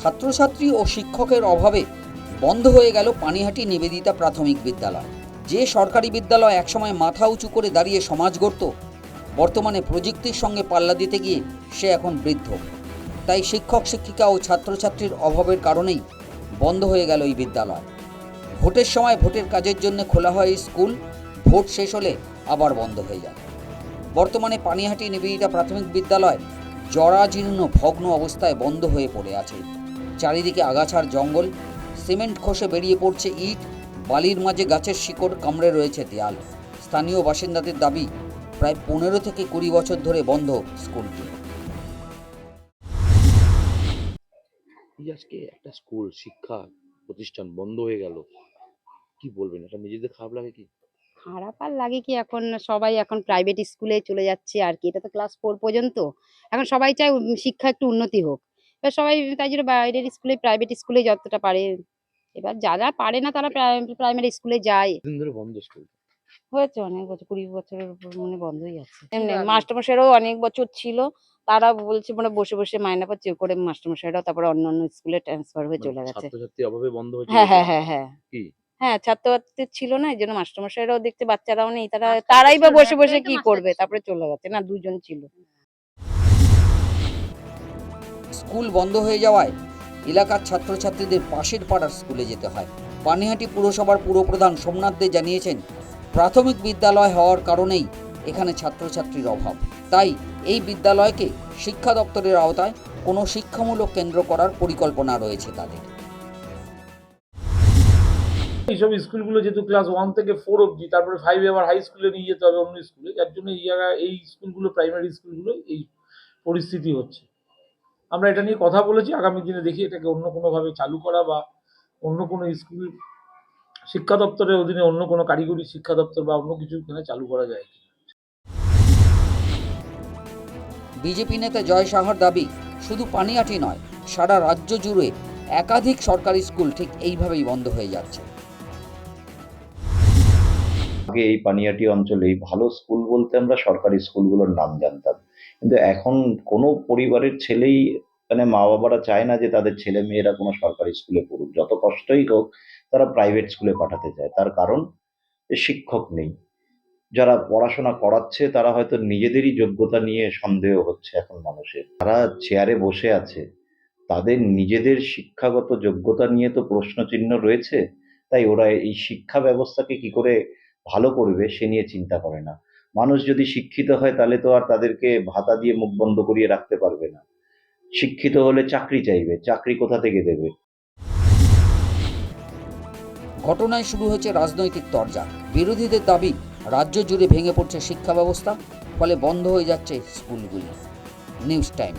ছাত্রছাত্রী ও শিক্ষকের অভাবে বন্ধ হয়ে গেল পানিহাটি নিবেদিতা প্রাথমিক বিদ্যালয়। যে সরকারি বিদ্যালয় একসময় মাথা উঁচু করে দাঁড়িয়ে সমাজ গড়ত, বর্তমানে প্রযুক্তির সঙ্গে পাল্লা দিতে গিয়ে সে এখন বৃদ্ধ। তাই শিক্ষক শিক্ষিকা ও ছাত্রছাত্রীর অভাবের কারণেই বন্ধ হয়ে গেল এই বিদ্যালয়। ভোটের সময় ভোটের কাজের জন্য খোলা হয় স্কুল, ভোট শেষ হলে আবার বন্ধ হয়ে যায়। বর্তমানে পানিহাটি নিবেদিতা প্রাথমিক বিদ্যালয় জরাজীর্ণ ভগ্ন অবস্থায় বন্ধ হয়ে পড়ে আছে। চারিদিকে আগাছার জঙ্গল, সিমেন্ট খসে বেরিয়ে পড়ছে ইট, বালির মাঝে গাছের শিকড় কামড়ে রয়েছে দেয়াল। স্থানীয় বাসিন্দাদের দাবি, প্রায় 15 থেকে 20 বছর ধরে বন্ধ স্কুলটি। আজকে একটা স্কুল শিক্ষা প্রতিষ্ঠান বন্ধ হয়ে গেল, কি বলবেন? এটা নিজেদের খারাপ লাগে কি? খারাপ আর লাগে কি, এখন সবাই এখন প্রাইভেট স্কুলে চলে যাচ্ছে আর কি। এটা তো ক্লাস 4 পর্যন্ত। এখন সবাই চায় শিক্ষা একটু উন্নতি হোক। এবার সবাই তাই জন্য বাইরের স্কুলে, প্রাইভেট স্কুলে যতটা পারে। এবার যারা পারে না তারা প্রাইমারি স্কুলে যায়। দিন ধরে বন্ধ স্কুল। হয়েছে অনেক বছর, 20 বছরের উপর মানে বন্ধই আছে। এমনি মাস্টারমশাইরাও অনেক বছর ছিল। তারা বলছে মানে বসে, বসে মাইনা পাচ্ছে করে মাস্টারমশাইরাও তারপরে অন্য স্কুলে ট্রান্সফার হয়ে চলে গেছে। ছাত্রছাত্রী অভাবে বন্ধ হয়েছে হ্যাঁ, বলছেন? হ্যাঁ, হ্যাঁ, হ্যাঁ। কি? হ্যাঁ, ছাত্র-ছাত্রী ছিল না, এইজন্য মাস্টারমশাইরাও দেখছে বাচ্চারাও নেই। তারাই বা বসে, বসে কি করবে? তারপরে চলে গেছে। না, 2 জন ছিল। স্কুল বন্ধ হয়ে যাওয়ায় এলাকার ছাত্রছাত্রীদের পাশের পাড়ার স্কুলে যেতে হয়। পানিহাটি পুরসভার পুরপ্রধান সোমনাথ দে জানিয়েছেন, প্রাথমিক বিদ্যালয় হওয়ার কারণেই এখানে ছাত্রছাত্রীর অভাব। তাই এই বিদ্যালয়কে শিক্ষা দপ্তরের আওতায় কোনো শিক্ষামূলক কেন্দ্র করার পরিকল্পনা রয়েছে তাদের। এইসব স্কুলগুলো যেহেতু ক্লাস 1 থেকে 4 অবধি, তারপরে 5 আবার হাই স্কুলে নিয়ে যেতে হবে অন্য স্কুলে, যার জন্য এই জায়গায় এই স্কুলগুলো, প্রাইমারি স্কুলগুলো এই পরিস্থিতি হচ্ছে। আমরা এটা নিয়ে কথা বলেছি, আগামী দিনে দেখি এটাকে অন্য কোনোভাবে চালু করা বা অন্য কোনো স্কুল শিক্ষা দপ্তরের অধীনে অন্য কোনো কারিগরি শিক্ষা দপ্তর বা অন্য কিছু এখানে চালু করা যায়। বিজেপি নেতা জয় সাহার দাবি, শুধু পানিহাটি নয়, সারা রাজ্য জুড়ে একাধিক সরকারি স্কুল ঠিক এইভাবেই বন্ধ হয়ে যাচ্ছে। আগে এই পানিহাটি অঞ্চলেই ভালো স্কুল বলতে আমরা সরকারি স্কুলগুলোর নাম জানতাম, কিন্তু এখন কোনো পরিবারের ছেলেই মানে মা বাবারা চায় না যে তাদের ছেলে মেয়েরা কোনো সরকারি স্কুলে পড়ুক, যত কষ্টই হোক তারা প্রাইভেট স্কুলে পাঠাতে চায়। তার কারণ শিক্ষক নেই, যারা পড়াশোনা করাচ্ছে তারা হয়তো নিজেদেরই যোগ্যতা নিয়ে সন্দেহ হচ্ছে এখন মানুষের। তারা চেয়ারে বসে আছে, তাদের নিজেদের শিক্ষাগত যোগ্যতা নিয়ে তো প্রশ্নচিহ্ন রয়েছে। তাই ওরা এই শিক্ষা ব্যবস্থাকে কি করে ভালো করবে সে নিয়ে চিন্তা করে না। মানুষ যদি শিক্ষিত হয় তাহলে তো আর তাদেরকে ভাতা দিয়ে মুখ বন্ধ করিয়ে রাখতে পারবে না। শিক্ষিত হলে চাকরি চাইবে, চাকরি কোথা থেকে দেবে? ঘটনায় শুরু হয়েছে রাজনৈতিক তরজা। বিরোধীদের দাবি, রাজ্য জুড়ে ভেঙে পড়ছে শিক্ষা ব্যবস্থা, ফলে বন্ধ হয়ে যাচ্ছে স্কুলগুলি। News time.